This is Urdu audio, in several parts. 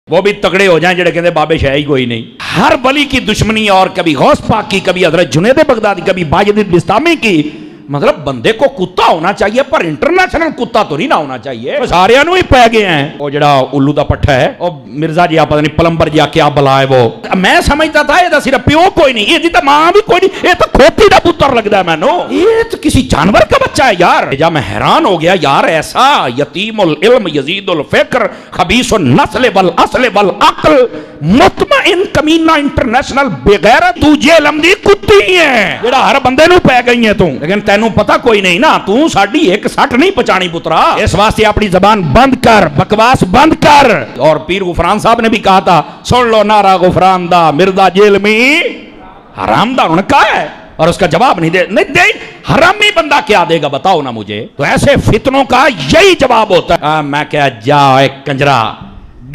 وہ بھی تگڑے ہو جائیں جڑے کہتے بابے شاہ ہی کوئی نہیں. ہر ولی کی دشمنی اور کبھی غوث پاک کی, کبھی حضرت جنید بغدادی, کبھی باجد بستامی کی. مطلب بندے کو کتا ہونا چاہیے پر انٹرنیشنل کتا تو نہیں نہ ہونا چاہیے. سارے انہوں ہی پہ گئے ہیں. وہ جڑا الو دا پٹھا ہے وہ مرزا جی پتہ نہیں پلمبر جی کیا بلا ہے وہ. میں سمجھتا تھا یہ صرف پیو کوئی نہیں, یہ تو ماں بھی کوئی نہیں, یہ تو کھوتی دا پتر لگتا ہے مینو. یہ تو کسی جانور کا بچہ ہے یار. جب میں حیران ہو گیا یار, ایسا یتیم العلم یزید الفکر خبیث النسل والاصل والعقل مطمئن کمینہ انٹرنیشنل بغیرت تجھے لمدی کتی ہے جڑا ہر بندے نو پہ گئی ہے تو. لیکن تینوں پتہ کوئی نہیں نا, تو ساڈی ایک سٹ نہیں پچانی پترا. اس واسطے اپنی زبان بند کر, بکواس بند کر. اور پیر غفران صاحب نے بھی کہا تھا, سن لو نعرہ غفران دا, مرزا جیل میں حرام دا ان کا ہے. اور اس کا جواب نہیں دے حرامی بندہ کیا دے گا بتاؤ نا مجھے. تو ایسے فتنوں کا یہی جواب ہوتا ہے. میں کہا جا ایک کنجرا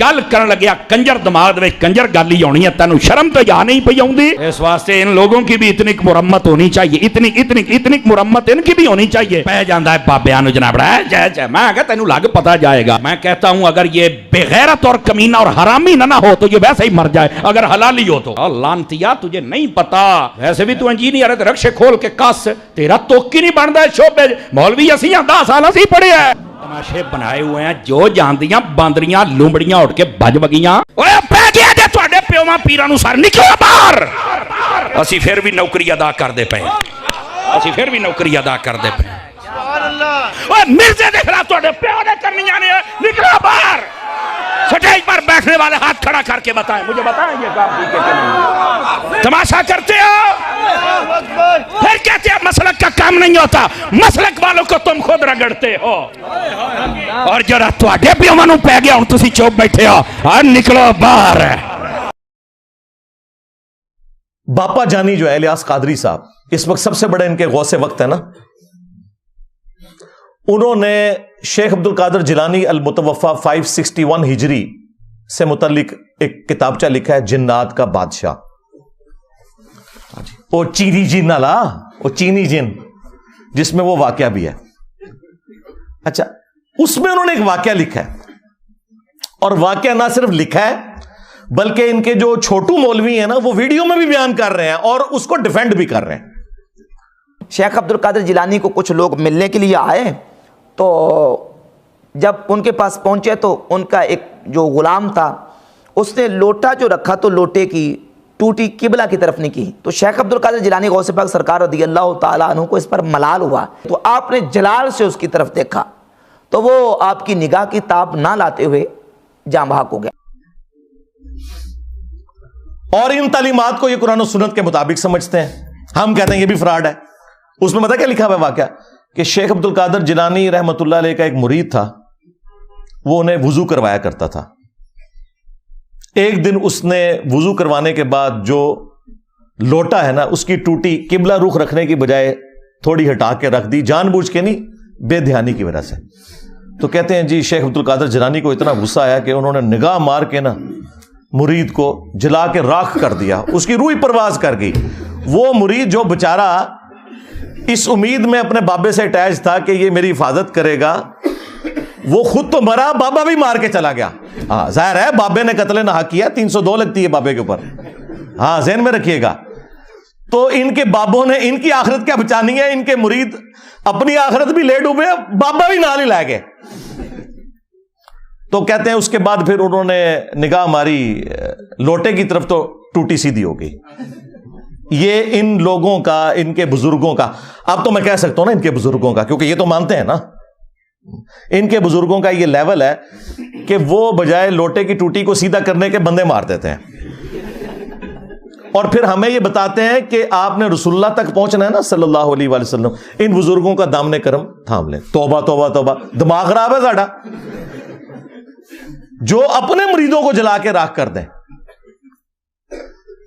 گل کرن لگیا کنجر دماغ میں کنجر گل ہی ہونی ہے, تینوں شرم تو یا نہیں پئی آؤندی. اس واسطے ان لوگوں کی بھی اتنی مرمت ہونی چاہیے, اتنی مرمت ان کی بھی ہونی چاہیے. پہ جاندہ ہے بابیاں نو جناب جے میں کہتا تینوں لگ پتہ جائے گا. میں کہتا ہوں اگر یہ بغیرت اور کمینہ اور حرامی نہ ہو تو یہ ویسے ہی مر جائے, اگر حلالی ہو تو. لانتیا تجھے نہیں پتا, ویسے بھی تو انجینئر ہے, رکشے کھول کے کس تیرا توکی نہیں بنتا ہے شعبے. مولوی اسی 10 سال اسی پڑھے ہیں, تماشے بنائے ہوئے ہیں, جو جاندیاں باندریاں لومبڑیاں اٹھ کے بج بگیاں. اوے پہ گیا جے تواڈے پیواں پیراں نو سر نکلو باہر. اسی پھر بھی نوکری ادا کر دے پے, اسی پھر بھی نوکری ادا کر دے پے. اوے مرزے دے خلاف تواڈے پیو نے کرنیاں نے, نکلو باہر. سٹیج پر بیٹھنے والے ہاتھ کھڑا کر کے بتائیں, مجھے بتائیں یہ کام ٹھیک ہے کہ نہیں. تماشا کرتے ہو پھر کہتے ہیں مسلک کا کام نہیں ہوتا. مسلک والوں کو تم خود رگڑتے ہو. اور جو تواڈے پیواں نو پے گیا ہن تسی چوپ بیٹھے ہو, اور نکلو باہر. باپا جانی جو ہے الیاس قادری صاحب, اس وقت سب سے بڑے ان کے غوث وقت ہے نا, انہوں نے شیخ عبد القادر جیلانی المتوفا 561 ہجری سے متعلق ایک کتابچہ لکھا ہے, جنات کا بادشاہ. وہ چینی جن والا, وہ چینی جن جس میں وہ واقعہ بھی ہے. اچھا, اس میں انہوں نے ایک واقعہ لکھا ہے, اور واقعہ نہ صرف لکھا ہے بلکہ ان کے جو چھوٹو مولوی ہیں نا وہ ویڈیو میں بھی بیان کر رہے ہیں اور اس کو ڈیفینڈ بھی کر رہے ہیں. شیخ عبد القادر جیلانی کو کچھ لوگ ملنے کے لیے آئے, تو جب ان کے پاس پہنچے تو ان کا ایک جو غلام تھا اس نے لوٹا جو رکھا تو لوٹے کی ٹوٹی قبلہ کی طرف نہیں کی. تو شیخ عبد القادر جیلانی غوث پاک سرکار رضی اللہ تعالیٰ عنہ کو اس پر ملال ہوا, تو آپ نے جلال سے اس کی طرف دیکھا تو وہ آپ کی نگاہ کی تاب نہ لاتے ہوئے جاں بحق ہو گیا. اور ان تعلیمات کو یہ قرآن و سنت کے مطابق سمجھتے ہیں. ہم کہتے ہیں یہ بھی فراڈ ہے. اس میں پتہ کیا لکھا ہوا ہے واقعہ, کہ شیخ عبد القادر جیلانی رحمۃ اللہ علیہ کا ایک مرید تھا, وہ انہیں وضو کروایا کرتا تھا. ایک دن اس نے وضو کروانے کے بعد جو لوٹا ہے نا اس کی ٹوٹی قبلہ رخ رکھنے کی بجائے تھوڑی ہٹا کے رکھ دی, جان بوجھ کے نہیں, بے دھیانی کی وجہ سے. تو کہتے ہیں جی شیخ عبد القادر جیلانی کو اتنا غصہ آیا کہ انہوں نے نگاہ مار کے نا مرید کو جلا کے راکھ کر دیا, اس کی روح پرواز کر گئی. وہ مرید جو بیچارہ اس امید میں اپنے بابے سے اٹیچ تھا کہ یہ میری حفاظت کرے گا, وہ خود تو مرا, بابا بھی مار کے چلا گیا. ہاں ظاہر ہے بابے نے قتل ناحق کیا, 302 لگتی ہے بابے کے اوپر, ہاں ذہن میں رکھیے گا. تو ان کے بابوں نے ان کی آخرت کیا بچانی ہے, ان کے مرید اپنی آخرت بھی لے ڈوبے, بابا بھی نال ہی لائے گئے. تو کہتے ہیں اس کے بعد پھر انہوں نے نگاہ ماری لوٹے کی طرف تو ٹوٹی سیدھی ہو گئی. یہ ان لوگوں کا, ان کے بزرگوں کا, اب تو میں کہہ سکتا ہوں نا ان کے بزرگوں کا, کیونکہ یہ تو مانتے ہیں نا, ان کے بزرگوں کا یہ لیول ہے کہ وہ بجائے لوٹے کی ٹوٹی کو سیدھا کرنے کے بندے مار دیتے ہیں, اور پھر ہمیں یہ بتاتے ہیں کہ آپ نے رسول اللہ تک پہنچنا ہے نا صلی اللہ علیہ وآلہ وسلم, ان بزرگوں کا دامن کرم تھام لیں. توبہ توبہ توبہ, دماغ خراب ہے ساڈا, جو اپنے مریدوں کو جلا کے راکھ کر دیں,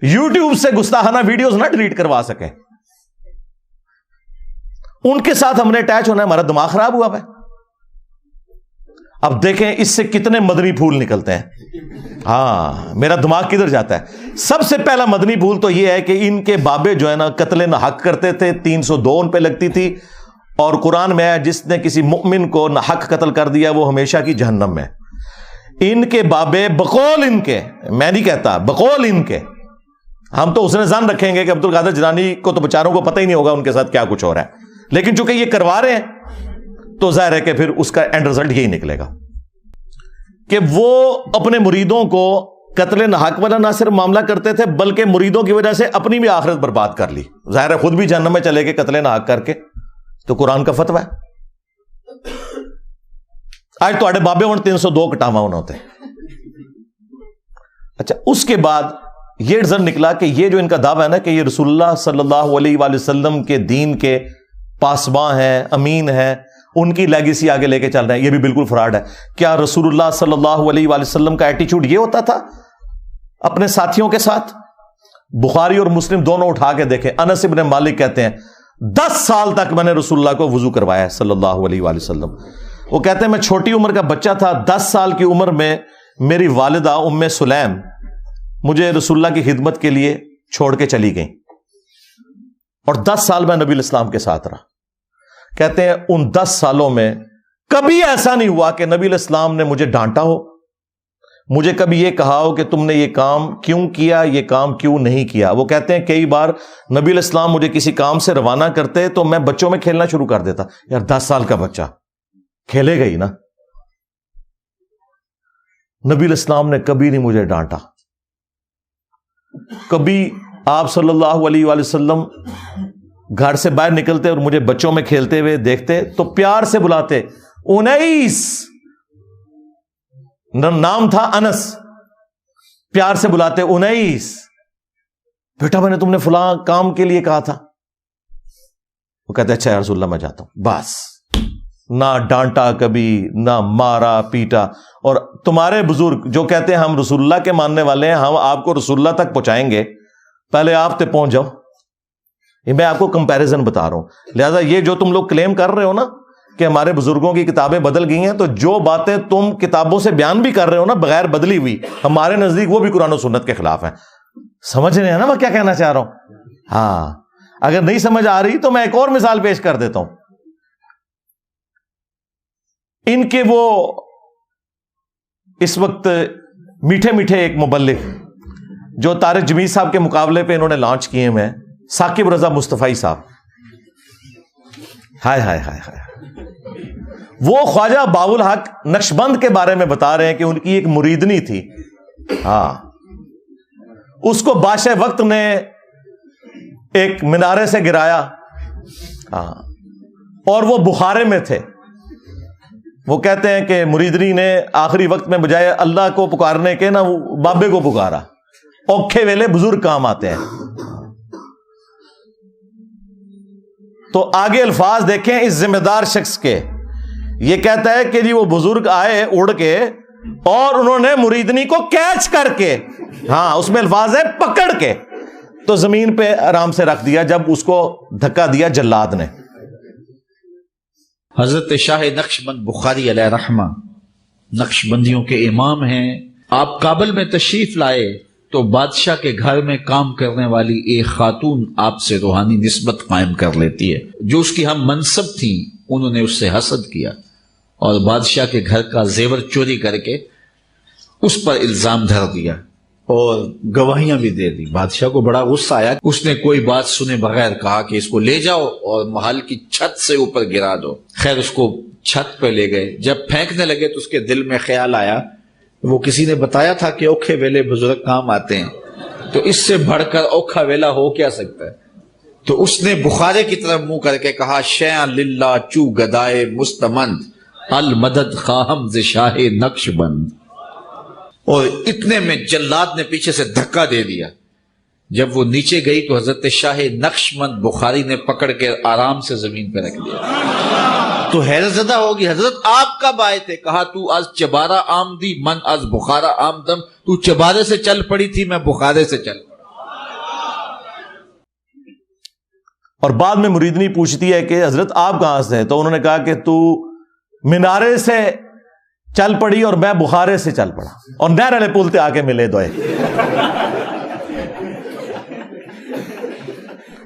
یوٹیوب سے گستاخانہ ویڈیوز نہ ڈیلیٹ کروا سکیں, ان کے ساتھ ہم نے اٹیچ ہونا ہے, ہمارا دماغ خراب ہوا ہے. اب دیکھیں اس سے کتنے مدنی پھول نکلتے ہیں. ہاں میرا دماغ کدھر جاتا ہے. سب سے پہلا مدنی پھول تو یہ ہے کہ ان کے بابے جو ہے نا قتل ناحق کرتے تھے, 302 ان پہ لگتی تھی, اور قرآن میں ہے جس نے کسی مؤمن کو ناحق قتل کر دیا وہ ہمیشہ کی جہنم میں. ان کے بابے بقول ان کے، میں نہیں کہتا، بقول ان کے، ہم تو اس نے ظن رکھیں گے کہ عبد القادر جیلانی کو تو بیچاروں کو پتہ ہی نہیں ہوگا ان کے ساتھ کیا کچھ ہو رہا ہے، لیکن چونکہ یہ کروا رہے ہیں تو ظاہر ہے کہ پھر اس کا اینڈ رزلٹ یہی نکلے گا کہ وہ اپنے مریدوں کو قتل ناحق والا نہ صرف معاملہ کرتے تھے بلکہ مریدوں کی وجہ سے اپنی بھی آخرت برباد کر لی. ظاہر ہے خود بھی جہنم میں چلے گئے قتل ناحق کر کے، تو قرآن کا فتویٰ ہے. آج تو آڑے بابے ہوں 302 کٹاوا ہونا ہوتے ہیں. اچھا، اس کے بعد یہ رزلٹ نکلا کہ یہ جو ان کا دعویٰ ہے نا کہ یہ رسول اللہ صلی اللہ علیہ وآلہ وسلم کے دین کے پاسباں ہیں، امین ہیں، ان کی لیگیسی آگے لے کے چل رہے ہیں، یہ بھی بالکل فراڈ ہے. کیا رسول اللہ صلی اللہ علیہ وآلہ وسلم کا ایٹیچیوڈ یہ ہوتا تھا اپنے ساتھیوں کے ساتھ؟ بخاری اور مسلم دونوں اٹھا کے دیکھیں. انس ابن مالک کہتے ہیں 10 سال تک میں نے رسول اللہ کو وضو کروایا ہے صلی اللہ علیہ وآلہ وسلم. وہ کہتے ہیں میں چھوٹی عمر کا بچہ تھا، 10 سال کی عمر میں میری والدہ ام سلیم مجھے رسول اللہ کی خدمت کے لیے چھوڑ کے چلی گئیں، اور 10 سال میں نبی الاسلام کے ساتھ رہا. کہتے ہیں ان 10 سالوں میں کبھی ایسا نہیں ہوا کہ نبی الاسلام نے مجھے ڈانٹا ہو، مجھے کبھی یہ کہا ہو کہ تم نے یہ کام کیوں کیا، یہ کام کیوں نہیں کیا. وہ کہتے ہیں کئی بار نبی الاسلام مجھے کسی کام سے روانہ کرتے تو میں بچوں میں کھیلنا شروع کر دیتا. یار 10 سال کا بچہ کھیلے گا ہی نا. نبی الاسلام نے کبھی نہیں مجھے ڈانٹا. کبھی آپ صلی اللہ علیہ وآلہ وسلم گھر سے باہر نکلتے اور مجھے بچوں میں کھیلتے ہوئے دیکھتے تو پیار سے بلاتے، انیس، نام تھا انس، پیار سے بلاتے، انیس بیٹا میں نے تم نے فلاں کام کے لیے کہا تھا. وہ کہتے اچھا یا رسول اللہ میں جاتا ہوں. بس نہ ڈانٹا کبھی، نہ مارا پیٹا. اور تمہارے بزرگ جو کہتے ہیں ہم رسول اللہ کے ماننے والے ہیں، ہم آپ کو رسول اللہ تک پہنچائیں گے، پہلے آپ تک پہنچ جاؤ. یہ میں آپ کو کمپیریزن بتا رہا ہوں. لہذا یہ جو تم لوگ کلیم کر رہے ہو نا کہ ہمارے بزرگوں کی کتابیں بدل گئی ہیں، تو جو باتیں تم کتابوں سے بیان بھی کر رہے ہو نا بغیر بدلی ہوئی، ہمارے نزدیک وہ بھی قرآن و سنت کے خلاف ہیں. سمجھ رہے ہیں نا میں کیا کہنا چاہ رہا ہوں؟ ہاں، اگر نہیں سمجھ آ رہی تو میں ایک اور مثال پیش کر دیتا ہوں. ان کے وہ اس وقت میٹھے میٹھے ایک مبلغ جو طارق جمیل صاحب کے مقابلے پہ انہوں نے لانچ کیے ہیں، ثاقب رضا مصطفی صاحب. ہائے ہائے ہائے ہائے. وہ خواجہ باؤ الحق نقشبند کے بارے میں بتا رہے ہیں کہ ان کی ایک مریدنی تھی. ہاں، اس کو بادشاہ وقت نے ایک مینارے سے گرایا. ہاں، اور وہ بخارے میں تھے. وہ کہتے ہیں کہ مریدنی نے آخری وقت میں بجائے اللہ کو پکارنے کے نا وہ بابے کو پکارا. اوکھے ویلے بزرگ کام آتے ہیں. تو آگے الفاظ دیکھیں اس ذمہ دار شخص کے. یہ کہتا ہے کہ جی وہ بزرگ آئے اڑ کے اور انہوں نے مریدنی کو کیچ کر کے، ہاں اس میں الفاظ ہے پکڑ کے، تو زمین پہ آرام سے رکھ دیا جب اس کو دھکا دیا جلاد نے. حضرت شاہ نقشبند بخاری علیہ رحمہ نقشبندیوں کے امام ہیں. آپ کابل میں تشریف لائے تو بادشاہ کے گھر میں کام کرنے والی ایک خاتون آپ سے روحانی نسبت قائم کر لیتی ہے. جو اس کی ہم منصب تھی انہوں نے اس سے حسد کیا اور بادشاہ کے گھر کا زیور چوری کر کے اس پر الزام دھر دیا اور گواہیاں بھی دے دی. بادشاہ کو بڑا غصہ آیا. اس نے کوئی بات سنے بغیر کہا کہ اس کو لے جاؤ اور محل کی چھت سے اوپر گرا دو. خیر اس کو چھت پہ لے گئے. جب پھینکنے لگے تو اس کے دل میں خیال آیا، وہ کسی نے بتایا تھا کہ اوکھے ویلے بزرگ کام آتے ہیں، تو اس سے بڑھ کر اوکھا ویلا ہو کیا سکتا ہے. تو اس نے بخارے کی طرف منہ کر کے کہا، شیعہ للہ چو گدائے مستمند المدد خواہم ز شاہ نقش بند. اور اتنے میں جلاد نے پیچھے سے دھکا دے دیا. جب وہ نیچے گئی تو حضرت شاہ نقشبند بخاری نے پکڑ کے آرام سے زمین پہ رکھ دیا. تو حیرت زدہ ہوگی، حضرت آپ کب آئے تھے؟ کہا تو از چبارہ آمدی من از بخارا آمدم. تو چبارے سے چل پڑی تھی، میں بخارے سے چل پڑا. اور بعد میں مریدنی پوچھتی ہے کہ حضرت آپ کہاں سے؟ تو انہوں نے کہا کہ تو مینارے سے چل پڑی اور میں بخارے سے چل پڑا، اور نہر والے پل تے آ کے ملے دوئے.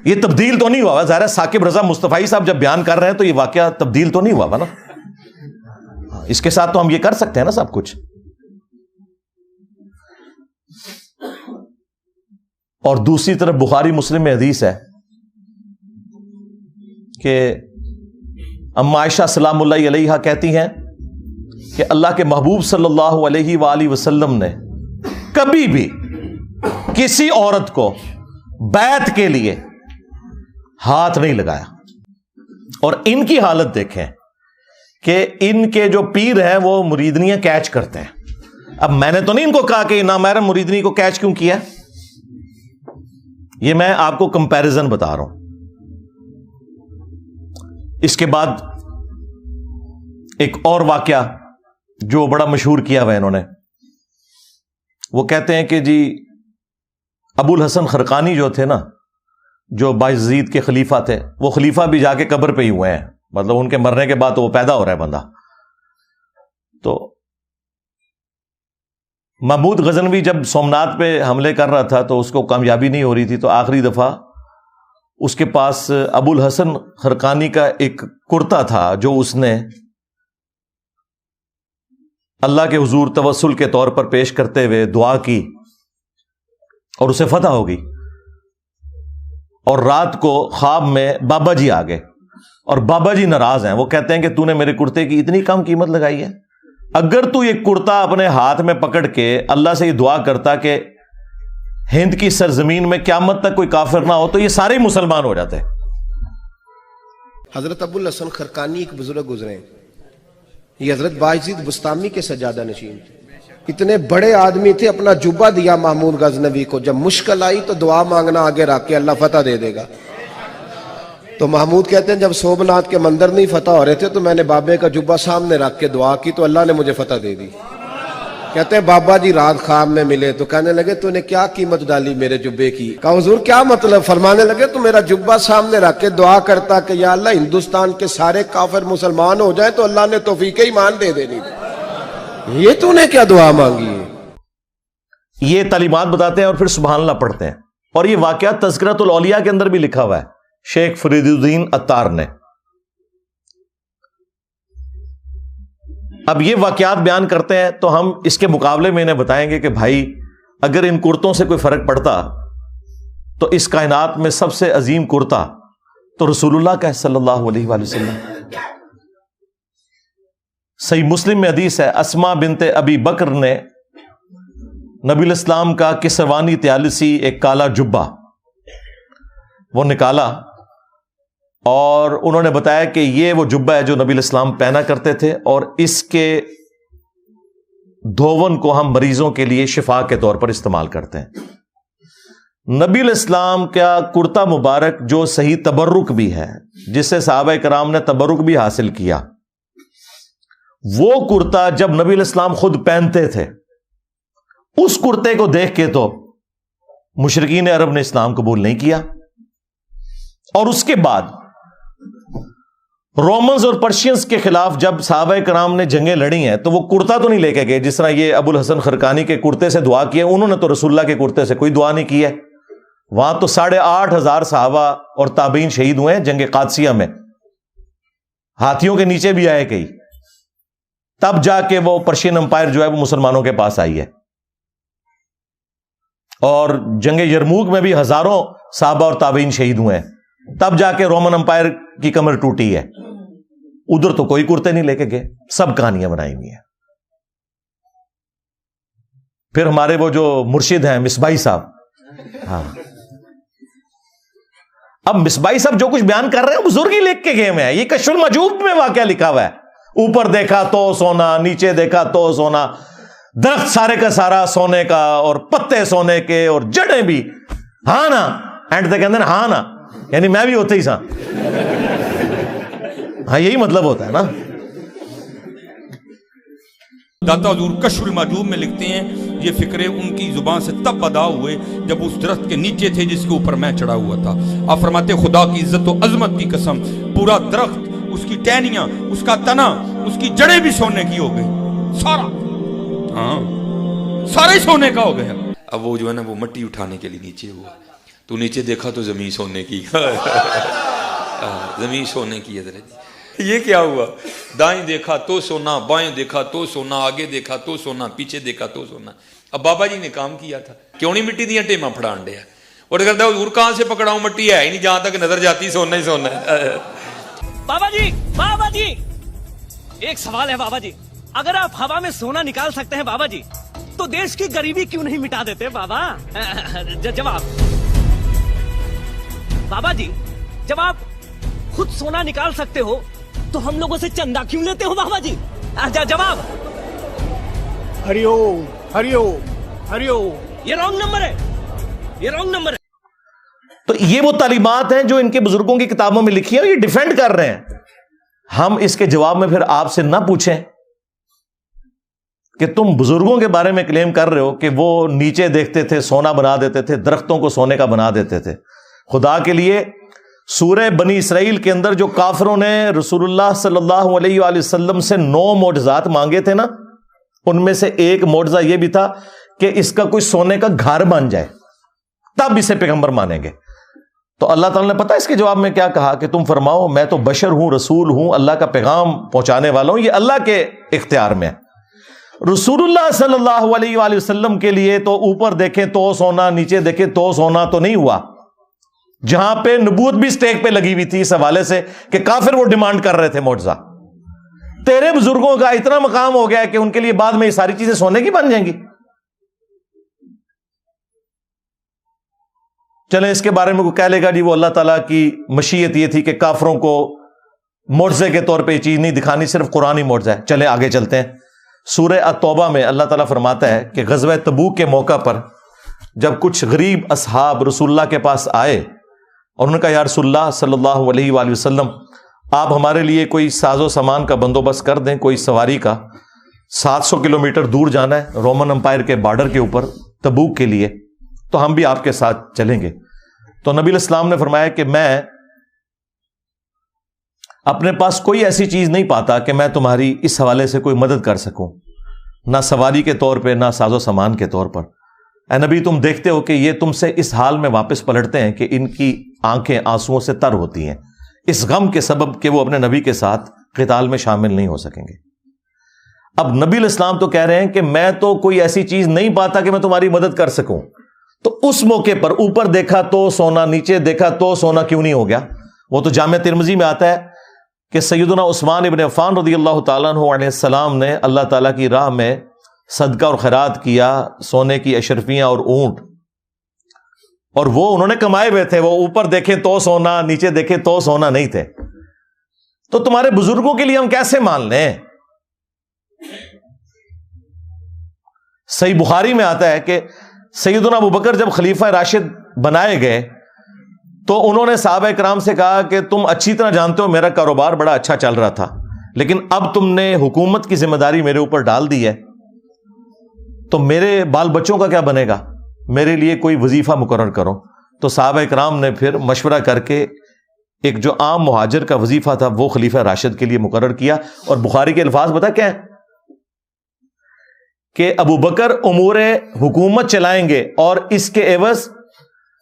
یہ تبدیل تو نہیں ہوا. ظاہر ہے ثاقب رضا مصطفی صاحب جب بیان کر رہے ہیں تو یہ واقعہ تبدیل تو نہیں ہوا نا. اس کے ساتھ تو ہم یہ کر سکتے ہیں نا سب کچھ. اور دوسری طرف بخاری مسلم میں حدیث ہے کہ اما عائشہ سلام اللہ علیہا کہتی ہیں کہ اللہ کے محبوب صلی اللہ علیہ وآلہ وسلم نے کبھی بھی کسی عورت کو بیعت کے لیے ہاتھ نہیں لگایا. اور ان کی حالت دیکھیں کہ ان کے جو پیر ہیں وہ مریدنیاں کیچ کرتے ہیں. اب میں نے تو نہیں ان کو کہا کہ نامحرم مریدنی کو کیچ کیوں کیا، یہ میں آپ کو کمپیریزن بتا رہا ہوں. اس کے بعد ایک اور واقعہ جو بڑا مشہور کیا ہوا انہوں نے، وہ کہتے ہیں کہ جی ابو الحسن خرقانی جو تھے نا، جو بایزید کے خلیفہ تھے، وہ خلیفہ بھی جا کے قبر پہ ہی ہوئے ہیں، مطلب ان کے مرنے کے بعد تو وہ پیدا ہو رہا ہے بندہ. تو محمود غزنوی جب سومناتھ پہ حملے کر رہا تھا تو اس کو کامیابی نہیں ہو رہی تھی، تو آخری دفعہ اس کے پاس ابو الحسن خرقانی کا ایک کرتا تھا جو اس نے اللہ کے حضور توسل کے طور پر پیش کرتے ہوئے دعا کی اور اسے فتح ہو گئی. اور رات کو خواب میں بابا جی آ گئے اور بابا جی ناراض ہیں. وہ کہتے ہیں کہ تو نے میرے کرتے کی اتنی کم قیمت لگائی ہے، اگر تو یہ کرتا اپنے ہاتھ میں پکڑ کے اللہ سے یہ دعا کرتا کہ ہند کی سرزمین میں قیامت تک کوئی کافر نہ ہو تو یہ سارے ہی مسلمان ہو جاتے. حضرت ابو الحسن خرقانی ایک بزرگ گزرے ہیں، یہ حضرت بایزید بستامی کے سجادہ نشین تھے. اتنے بڑے آدمی تھے، اپنا جبہ دیا محمود غزنوی کو، جب مشکل آئی تو دعا مانگنا آگے رکھ کے اللہ فتح دے دے گا. تو محمود کہتے ہیں جب سومناتھ کے مندر نہیں فتح ہو رہے تھے تو میں نے بابے کا جبہ سامنے رکھ کے دعا کی تو اللہ نے مجھے فتح دے دی. کہتے ہیں بابا جی رات خواب میں ملے تو کہنے لگے تو نے کیا قیمت ڈالی میرے جبے کی؟ کہا حضور کیا مطلب؟ فرمانے لگے تو میرا جبہ سامنے رکھ کے دعا کرتا کہ یا اللہ ہندوستان کے سارے کافر مسلمان ہو جائیں تو اللہ نے توفیق ایمان دے دینی. یہ تو نے کیا دعا مانگی ہے؟ یہ تعلیمات بتاتے ہیں اور پھر سبحان اللہ پڑھتے ہیں. اور یہ واقعہ تذکرۃ الاولیاء کے اندر بھی لکھا ہوا ہے شیخ فرید الدین عطار نے. اب یہ واقعات بیان کرتے ہیں تو ہم اس کے مقابلے میں انہیں بتائیں گے کہ بھائی اگر ان کرتوں سے کوئی فرق پڑتا تو اس کائنات میں سب سے عظیم کرتا تو رسول اللہ کا ہے صلی اللہ علیہ وآلہ وسلم. صحیح مسلم میں حدیث ہے اسما بنت ابی بکر نے نبی الاسلام کا کسروانی طیالسی ایک کالا جبہ وہ نکالا اور انہوں نے بتایا کہ یہ وہ جبہ ہے جو نبی الاسلام پہنا کرتے تھے اور اس کے دھون کو ہم مریضوں کے لیے شفا کے طور پر استعمال کرتے ہیں. نبی الاسلام کا کرتا مبارک جو صحیح تبرک بھی ہے جس سے صحابہ کرام نے تبرک بھی حاصل کیا، وہ کرتا جب نبی الاسلام خود پہنتے تھے اس کرتے کو دیکھ کے تو مشرکین عرب نے اسلام قبول نہیں کیا. اور اس کے بعد رومنز اور پرشینز کے خلاف جب صحابہ کرام نے جنگیں لڑی ہیں تو وہ کرتا تو نہیں لے کے گئے جس طرح یہ ابو الحسن خرقانی کے کرتے سے دعا کی ہے. انہوں نے تو رسول اللہ کے کرتے سے کوئی دعا نہیں کی ہے. وہاں تو 8,500 صحابہ اور تابعین شہید ہوئے ہیں جنگ قادسیہ میں، ہاتھیوں کے نیچے بھی آئے کئی، تب جا کے وہ پرشین امپائر جو ہے وہ مسلمانوں کے پاس آئی ہے. اور جنگ یرموک میں بھی ہزاروں صحابہ اور تابعین شہید ہوئے ہیں، تب جا کے رومن امپائر کی کمر ٹوٹی ہے. ادھر تو کوئی کرتے نہیں لے کے گئے، سب کہانیاں بنائی ہوئی ہیں. پھر ہمارے وہ جو مرشد ہیں مصباحی صاحب، ہاں اب مصباحی صاحب جو کچھ بیان کر رہے ہیں بزرگ ہی لکھ کے گئے ہوئے ہیں. یہ کشف المجوب میں واقعہ لکھا ہوا ہے، اوپر دیکھا تو سونا، نیچے دیکھا تو سونا، درخت سارے کا سارا سونے کا اور پتے سونے کے اور جڑیں بھی. ہاں نا اینڈ تک کہتے ہیں ہاں نا، یعنی میں بھی ہوتے ہی سا. ہاں یہی مطلب ہوتا ہے نا. داتا حضور کشف المحجوب میں لکھتے ہیں یہ فکرے ان کی زبان سے تب ادا ہوئے جب اس درخت کے نیچے تھے جس کے اوپر میں چڑھا ہوا تھا. آپ فرماتے خدا کی عزت و عظمت کی قسم پورا درخت، اس کی ٹہنیاں، اس کا تنا، اس کی جڑیں بھی سونے کی ہو گئی، سارا، ہاں سارے سونے کا ہو گیا. اب وہ جو ہے نا وہ مٹی اٹھانے کے لیے نیچے ہوا، تو نیچے دیکھا تو زمین سونے کی زمین سونے کی ہے. یہ کیا ہوا؟ دائیں دیکھا تو سونا، بائیں دیکھا تو سونا، آگے دیکھا تو سونا، پیچھے دیکھا تو سونا. اب بابا جی نے کام کیا تھا، کیوں نہیں مٹی دیا ٹیما پھڑان ڈیا. اور کہتا ہے حضور کہاں سے پکڑاؤں مٹی ہے ہی نہیں, جہاں تک نظر جاتی سونا ہی سونا ہے. بابا جی ایک سوال ہے بابا جی, اگر آپ ہوا میں سونا نکال سکتے ہیں بابا جی تو دیش کی غریبی کیوں نہیں مٹا دیتے بابا؟ جواب بابا جی, جب آپ خود سونا نکال سکتے ہو تو ہم لوگوں سے چندہ کیوں لیتے ہو بابا جی؟ جواب ہری اوم ہری اوم ہری اوم. یہ رانگ نمبر ہے, یہ رانگ نمبر ہے. تو یہ وہ تعلیمات ہیں جو ان کے بزرگوں کی کتابوں میں لکھی ہیں, یہ ڈیفینڈ کر رہے ہیں. ہم اس کے جواب میں پھر آپ سے نہ پوچھیں کہ تم بزرگوں کے بارے میں کلیم کر رہے ہو کہ وہ نیچے دیکھتے تھے سونا بنا دیتے تھے, درختوں کو سونے کا بنا دیتے تھے. خدا کے لیے سورہ بنی اسرائیل کے اندر جو کافروں نے رسول اللہ صلی اللہ علیہ وآلہ وسلم سے 9 معجزات مانگے تھے نا, ان میں سے ایک معجزہ یہ بھی تھا کہ اس کا کوئی سونے کا گھر بن جائے, تب اسے پیغمبر مانیں گے. تو اللہ تعالیٰ نے پتہ اس کے جواب میں کیا کہا کہ تم فرماؤ میں تو بشر ہوں, رسول ہوں, اللہ کا پیغام پہنچانے والا ہوں, یہ اللہ کے اختیار میں ہے. رسول اللہ صلی اللہ علیہ وآلہ وسلم کے لیے تو اوپر دیکھیں تو سونا, نیچے دیکھیں تو سونا تو نہیں ہوا. جہاں پہ نبوت بھی سٹیک پہ لگی ہوئی تھی اس حوالے سے کہ کافر وہ ڈیمانڈ کر رہے تھے معجزہ. تیرے بزرگوں کا اتنا مقام ہو گیا کہ ان کے لیے بعد میں یہ ساری چیزیں سونے کی بن جائیں گی. چلیں اس کے بارے میں کوئی کہہ لے گا جی وہ اللہ تعالیٰ کی مشیت یہ تھی کہ کافروں کو معجزے کے طور پہ یہ چیز نہیں دکھانی, صرف قرآنی معجزہ ہے. چلیں آگے چلتے ہیں. سورہ التوبہ میں اللہ تعالیٰ فرماتا ہے کہ غزوہ تبوک کے موقع پر جب کچھ غریب اصحاب رسول اللہ کے پاس آئے اور انہوں نے کہا یا رسول اللہ صلی اللہ علیہ وآلہ وسلم آپ ہمارے لیے کوئی ساز و سامان کا بندوبست کر دیں, کوئی سواری کا, 700 کلومیٹر دور جانا ہے رومن امپائر کے بارڈر کے اوپر تبوک کے لیے, تو ہم بھی آپ کے ساتھ چلیں گے. تو نبی الاسلام نے فرمایا کہ میں اپنے پاس کوئی ایسی چیز نہیں پاتا کہ میں تمہاری اس حوالے سے کوئی مدد کر سکوں, نہ سواری کے طور پہ نہ ساز و سامان کے طور پر. اے نبی تم دیکھتے ہو کہ یہ تم سے اس حال میں واپس پلٹتے ہیں کہ ان کی آنکھیں آنسوؤں سے تر ہوتی ہیں, اس غم کے سبب کہ وہ اپنے نبی کے ساتھ قتال میں شامل نہیں ہو سکیں گے. اب نبی الاسلام تو کہہ رہے ہیں کہ میں تو کوئی ایسی چیز نہیں پاتا کہ میں تمہاری مدد کر سکوں. تو اس موقع پر اوپر دیکھا تو سونا, نیچے دیکھا تو سونا کیوں نہیں ہو گیا؟ وہ تو جامع ترمذی میں آتا ہے کہ سیدنا عثمان ابن عفان رضی اللہ تعالیٰ عنہ علیہ السلام نے اللہ تعالیٰ کی راہ میں صدقہ اور خیرات کیا, سونے کی اشرفیاں اور اونٹ, اور وہ انہوں نے کمائے ہوئے تھے, وہ اوپر دیکھیں تو سونا, نیچے دیکھیں تو سونا نہیں تھے. تو تمہارے بزرگوں کے لیے ہم کیسے مان لیں؟ صحیح بخاری میں آتا ہے کہ سیدنا ابو بکر جب خلیفہ راشد بنائے گئے تو انہوں نے صحابہ کرام سے کہا کہ تم اچھی طرح جانتے ہو میرا کاروبار بڑا اچھا چل رہا تھا, لیکن اب تم نے حکومت کی ذمہ داری میرے اوپر ڈال دی ہے, تو میرے بال بچوں کا کیا بنے گا, میرے لیے کوئی وظیفہ مقرر کرو. تو صحابہ کرام نے پھر مشورہ کر کے ایک جو عام مہاجر کا وظیفہ تھا وہ خلیفہ راشد کے لیے مقرر کیا. اور بخاری کے الفاظ بتا کیا ہے کہ ابو بکر امور حکومت چلائیں گے اور اس کے عوض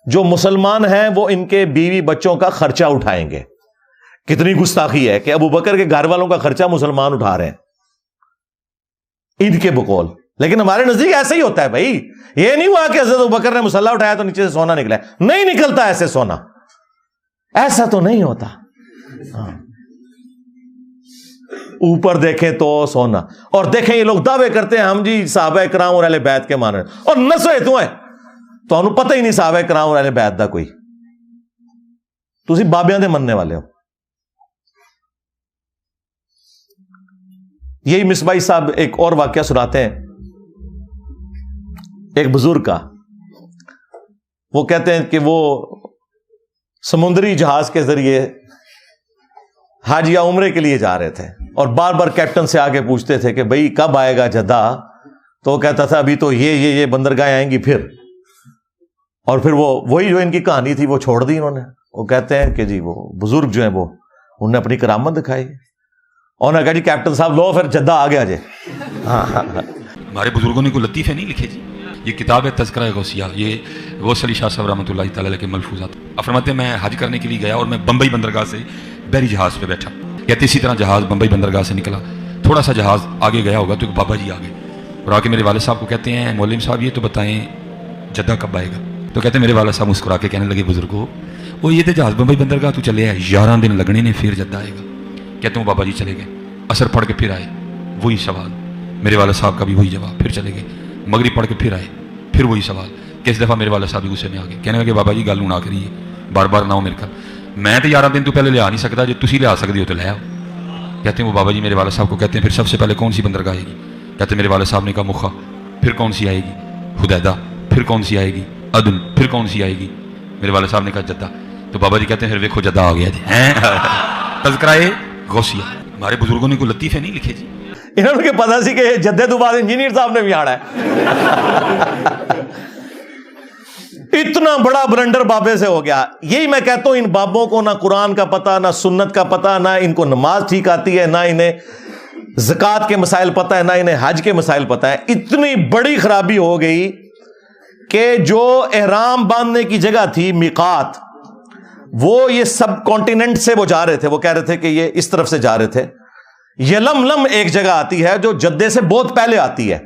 جو مسلمان ہیں وہ ان کے بیوی بچوں کا خرچہ اٹھائیں گے. کتنی گستاخی ہے کہ ابو بکر کے گھر والوں کا خرچہ مسلمان اٹھا رہے ہیں ان کے بقول. لیکن ہمارے نزدیک ایسا ہی ہوتا ہے بھائی, یہ نہیں ہوا کہ حضرت ابو بکر نے مسلح اٹھایا تو نیچے سے سونا نکلا ہے, نہیں نکلتا ایسے سونا, ایسا تو نہیں ہوتا. اوپر دیکھیں تو سونا, اور دیکھیں یہ لوگ دعوے کرتے ہیں ہم جی صحابہ کرام اور اہل بیت کے ماننے, اور نسوے تو ہیں تو انہوں پتہ ہی نہیں صحابہ کرام اور اہل بیت دا کوئی, تسی بابیاں دے مننے والے ہو. یہی مصباحی صاحب ایک اور واقعہ سناتے ہیں ایک بزرگ کا. وہ کہتے ہیں کہ وہ سمندری جہاز کے ذریعے حج یا عمرے کے لیے جا رہے تھے اور بار بار کیپٹن سے آگے پوچھتے تھے کہ بھئی کب آئے گا جدہ, تو وہ کہتا تھا ابھی تو یہ بندرگاہیں آئیں گی پھر, اور پھر وہی جو ان کی کہانی تھی وہ چھوڑ دی انہوں نے. وہ کہتے ہیں کہ جی وہ بزرگ جو ہیں وہ انہوں نے اپنی کرامت دکھائی, اور نے کہا جی کیپٹن صاحب لو پھر جدہ آ گیا جی. ہمارے بزرگوں نے کوئی لطیفے نہیں لکھے جی. یہ کتاب ہے تذکرہ غوثیہ, یہ غوث علی شاہ صاحب رحمۃ اللہ تعالی علیہ کے ملفوظات. آپ فرماتے ہیں میں حج کرنے کے لیے گیا اور میں بمبئی بندرگاہ سے بحری جہاز پہ بیٹھا. کہتے اسی طرح جہاز بمبئی بندرگاہ سے نکلا, تھوڑا سا جہاز آگے گیا ہوگا تو ایک بابا جی آ گئے اور آ کے میرے والد صاحب کو کہتے ہیں مولوی صاحب یہ تو بتائیں جدہ کب آئے گا. تو کہتے ہیں میرے والد صاحب مسکرا کے کہنے لگے بزرگوں وہ یہ تو جہاز بمبئی بندرگاہ تو چلے آئے 11 دن لگنے نے پھر جدہ آئے گا. کہتے ہیں بابا جی چلے گئے, عصر پڑھ کے پھر آئے, وہی سوال, میرے والد صاحب کا بھی وہی جواب, پھر چلے گئے, مغرب پڑھ کے پھر آئے, پھر وہی سوال. کس دفعہ میرے والد صاحب بھی غصے میں آ گئے, کہنے لگے بابا جی گل نہ کریے, بار بار نہ ہو میرے گھر, میں تو 11 دن تو پہلے لیا نہیں سکتا, جو تسی لیا سکتے ہو تو لے آؤ. کہتے ہیں وہ بابا جی میرے والد صاحب کو کہتے ہیں پھر سب سے پہلے کون سی بندرگاہ آئے گی؟ کہتے ہیں میرے والد صاحب نے کہا مخا. پھر کون سی آئے گی؟ حدیدہ. پھر کون سی آئے گی؟ عدن. پھر کون سی آئے گی؟ میرے والد صاحب نے کہا جدہ. تو بابا جی کہتے ہیں پھر ویکھو جدہ آ گیا جی. تذکرہ غوثیہ. ہمارے بزرگوں نے کوئی لطیفے نہیں لکھے جی. انہوں نے پتا سی کہ جدے تو بعد انجینئر صاحب نے بھی آنا ہے. اتنا بڑا بلنڈر بابے سے ہو گیا. یہی میں کہتا ہوں ان بابوں کو نہ قرآن کا پتہ, نہ سنت کا پتہ, نہ ان کو نماز ٹھیک آتی ہے, نہ انہیں زکوٰۃ کے مسائل پتہ ہے, نہ انہیں حج کے مسائل پتہ ہے. اتنی بڑی خرابی ہو گئی کہ جو احرام باندھنے کی جگہ تھی میقات, وہ یہ سب کانٹیننٹ سے وہ جا رہے تھے, وہ کہہ رہے تھے کہ یہ اس طرف سے جا رہے تھے. یلملم ایک جگہ آتی ہے جو جدے سے بہت پہلے آتی ہے,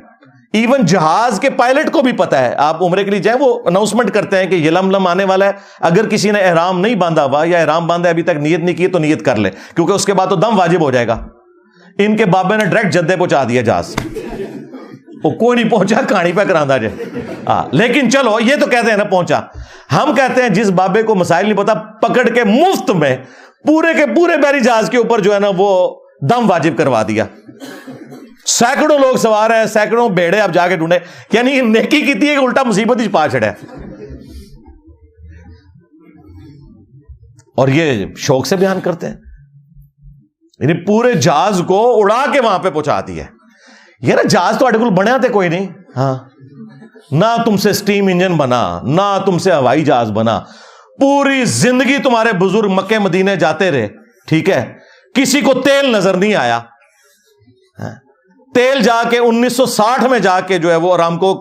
ایون جہاز کے پائلٹ کو بھی پتا ہے. آپ عمرے کے لیے جائیں وہ اناؤنسمنٹ کرتے ہیں کہ یلملم آنے والا ہے, اگر کسی نے احرام نہیں باندھا ہوا یا احرام باندھا ابھی تک نیت نہیں کی تو نیت کر لے, کیونکہ اس کے بعد تو دم واجب ہو جائے گا. ان کے بابے نے ڈائریکٹ جدے پہنچا دیا جہاز, وہ کوئی نہیں پہنچا, کہانی پہ کراندہ جائے. لیکن چلو یہ تو کہتے ہیں نا پہنچا. ہم کہتے ہیں جس بابے کو مسائل نہیں پتا پکڑ کے مفت میں پورے کے پورے بحری جہاز کے اوپر جو ہے نا وہ دم واجب کروا دیا. سینکڑوں لوگ سوار ہیں, سینکڑوں بیڑے آپ جا کے ڈھونڈے, یعنی نیکی کی تھی کہ الٹا مصیبت ہی پا چھڑا. اور یہ شوق سے بیان کرتے ہیں, یعنی پورے جہاز کو اڑا کے وہاں پہ پہنچا دیا. یہ نا جہاز تو اٹکل بنیا تھے کوئی نہیں, ہاں نہ تم سے سٹیم انجن بنا, نہ تم سے ہوائی جہاز بنا. پوری زندگی تمہارے بزرگ مکے مدینے جاتے رہے, ٹھیک ہے, کسی کو تیل نظر نہیں آیا. تیل جا کے 1960 میں جا کے جو ہے وہ ارامکو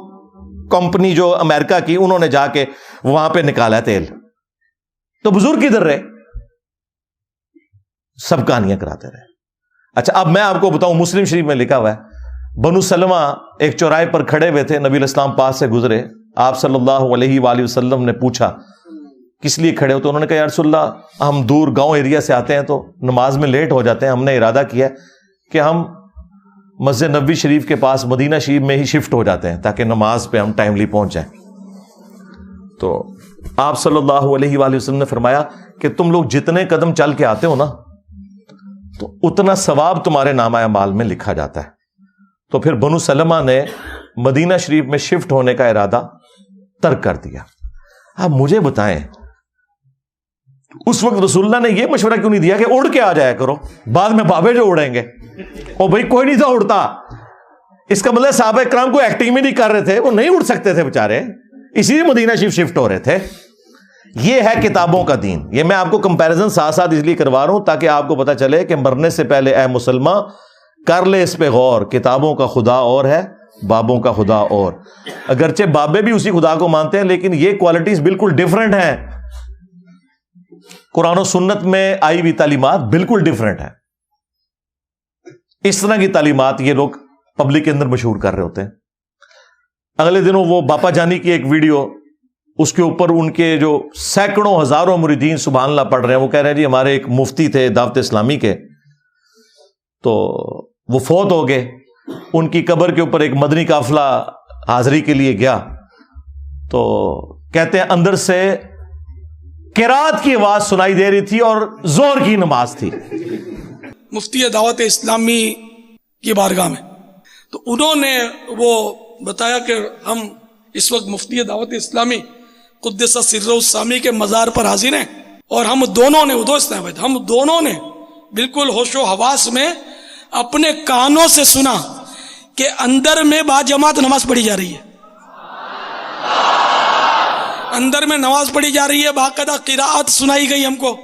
کمپنی جو امریکہ کی, انہوں نے جا کے وہاں پہ نکالا تیل. تو بزرگ کدھر رہے؟ سب کہانیاں کراتے رہے. اچھا اب میں آپ کو بتاؤں, مسلم شریف میں لکھا ہوا ہے, بنو سلمہ ایک چوراہے پر کھڑے ہوئے تھے, نبی علیہ السلام پاس سے گزرے, آپ صلی اللہ علیہ وآلہ وسلم نے پوچھا کس لیے کھڑے ہو؟ تو انہوں نے کہا یا رسول اللہ ہم دور گاؤں ایریا سے آتے ہیں تو نماز میں لیٹ ہو جاتے ہیں, ہم نے ارادہ کیا کہ ہم مسجد نبوی شریف کے پاس مدینہ شریف میں ہی شفٹ ہو جاتے ہیں تاکہ نماز پہ ہم ٹائملی پہنچ جائیں. تو آپ صلی اللہ علیہ وآلہ وسلم نے فرمایا کہ تم لوگ جتنے قدم چل کے آتے ہو نا تو اتنا ثواب تمہارے نامہ اعمال میں لکھا جاتا ہے. تو پھر بنو سلمہ نے مدینہ شریف میں شفٹ ہونے کا ارادہ ترک کر دیا. اب مجھے بتائیں اس وقت رسول اللہ نے یہ مشورہ کیوں نہیں دیا کہ اڑ کے آ جایا کرو, بعد میں بابے جو اڑیں گے. او بھائی کوئی نہیں تھا اڑتا, اس کا مطلب صحابہ کرام کو ایکٹنگ بھی نہیں کر رہے تھے, وہ نہیں اڑ سکتے تھے بےچارے, اسی لیے مدینہ شریف شفٹ ہو رہے تھے. یہ ہے کتابوں کا دین. یہ میں آپ کو کمپیریزن ساتھ ساتھ اس لیے کروا رہا ہوں تاکہ آپ کو پتا چلے کہ مرنے سے پہلے اے مسلمان کر لے اس پہ غور, کتابوں کا خدا اور ہے, بابوں کا خدا اور. اگرچہ بابے بھی اسی خدا کو مانتے ہیں لیکن یہ کوالٹیز بالکل ڈیفرنٹ ہیں. قرآن و سنت میں آئی ہوئی تعلیمات بالکل ڈیفرنٹ ہیں. اس طرح کی تعلیمات یہ لوگ پبلک کے اندر مشہور کر رہے ہوتے ہیں. اگلے دنوں وہ باپا جانی کی ایک ویڈیو, اس کے اوپر ان کے جو سینکڑوں ہزاروں مریدین سبحان اللہ پڑھ رہے ہیں, وہ کہہ رہے ہیں جی ہمارے ایک مفتی تھے دعوت اسلامی کے, تو وہ فوت ہو گئے. ان کی قبر کے اوپر ایک مدنی قافلہ حاضری کے لیے گیا, تو کہتے ہیں اندر سے قرات کی آواز سنائی دے رہی تھی اور زور کی نماز تھی. مفتی دعوت اسلامی کی بارگاہ میں تو انہوں نے وہ بتایا کہ ہم اس وقت مفتی دعوت اسلامی قدس سر السامی کے مزار پر حاضر ہیں, اور ہم دونوں نے ہم دونوں نے بالکل ہوش و حواس میں اپنے کانوں سے سنا کہ اندر میں با جماعت نماز پڑھی جا رہی ہے, اندر میں نماز پڑھی جا رہی ہے, باقاعدہ قراءت سنائی گئی ہم کو.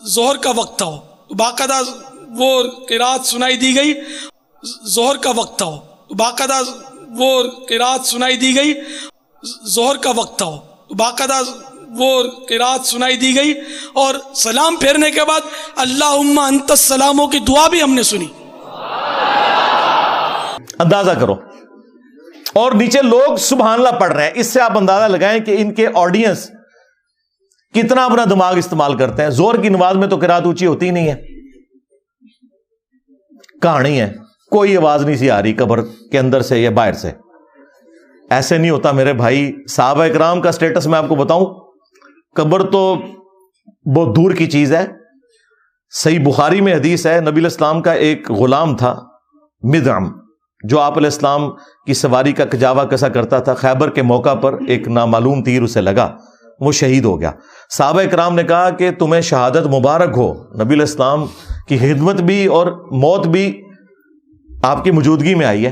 ظہر کا وقت تھا, باقاعدہ وہ قراءت سنائی دی گئی. ظہر کا وقت تھا, باقاعدہ وہ قراءت سنائی دی گئی. ظہر کا وقت تھا, باقاعدہ وہ قراءت سنائی دی گئی, اور سلام پھیرنے کے بعد اللہم انت السلاموں کی دعا بھی ہم نے سنی. اندازہ کرو. اور نیچے لوگ سبحان اللہ پڑھ رہے ہیں. اس سے آپ اندازہ لگائیں کہ ان کے آڈینس کتنا اپنا دماغ استعمال کرتے ہیں. زور کی نماز میں تو قرات اونچی ہوتی ہی نہیں ہے. کہانی ہے, کوئی آواز نہیں سی آ رہی قبر کے اندر سے یا باہر سے. ایسے نہیں ہوتا میرے بھائی. صحابہ اکرام کا سٹیٹس میں آپ کو بتاؤں, قبر تو بہت دور کی چیز ہے. صحیح بخاری میں حدیث ہے, نبی علیہ السلام کا ایک غلام تھا مدعم, جو آپ علیہ السلام کی سواری کا کجاوا کسا کرتا تھا. خیبر کے موقع پر ایک نامعلوم تیر اسے لگا, وہ شہید ہو گیا. صحابہ اکرام نے کہا کہ تمہیں شہادت مبارک ہو, نبی علیہ السلام کی خدمت بھی اور موت بھی آپ کی موجودگی میں آئی ہے.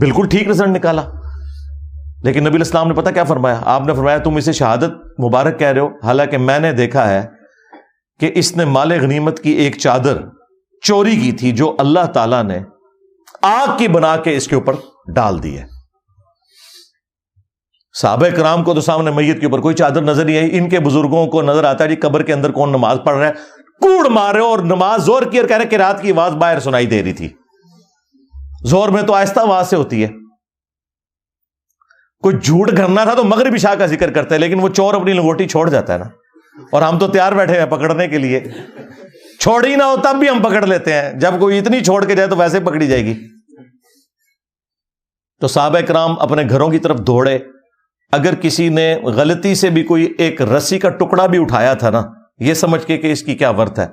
بالکل ٹھیک رزلٹ نکالا. لیکن نبی علیہ السلام نے پتہ کیا فرمایا؟ آپ نے فرمایا تم اسے شہادت مبارک کہہ رہے ہو, حالانکہ میں نے دیکھا ہے کہ اس نے مال غنیمت کی ایک چادر چوری کی تھی جو اللہ تعالیٰ نے آگ کی بنا کے اس کے اوپر ڈال دی ہے. صحابہ کرام کو تو سامنے میت کے اوپر کوئی چادر نظر نہیں آئی. ان کے بزرگوں کو نظر آتا ہے جی قبر کے اندر کون نماز پڑھ رہا ہے, کوڑ مار رہے ہو, اور نماز زور کی اور کہہ رہے کہ رات کی آواز باہر سنائی دے رہی تھی. زور میں تو آہستہ آواز سے ہوتی ہے. کوئی جھوٹ گھرنا تھا تو مغرب عشاء کا ذکر کرتا ہے, لیکن وہ چور اپنی لنگوٹی چھوڑ جاتا ہے نا, اور ہم تو تیار بیٹھے ہیں پکڑنے کے لیے. چھوڑ ہی نہ ہو تب بھی ہم پکڑ لیتے ہیں, جب کوئی اتنی چھوڑ کے جائے تو ویسے پکڑی جائے گی. تو صحابہ کرام اپنے گھروں کی طرف دوڑے. اگر کسی نے غلطی سے بھی کوئی ایک رسی کا ٹکڑا بھی اٹھایا تھا نا, یہ سمجھ کے کہ اس کی کیا ورت ہے,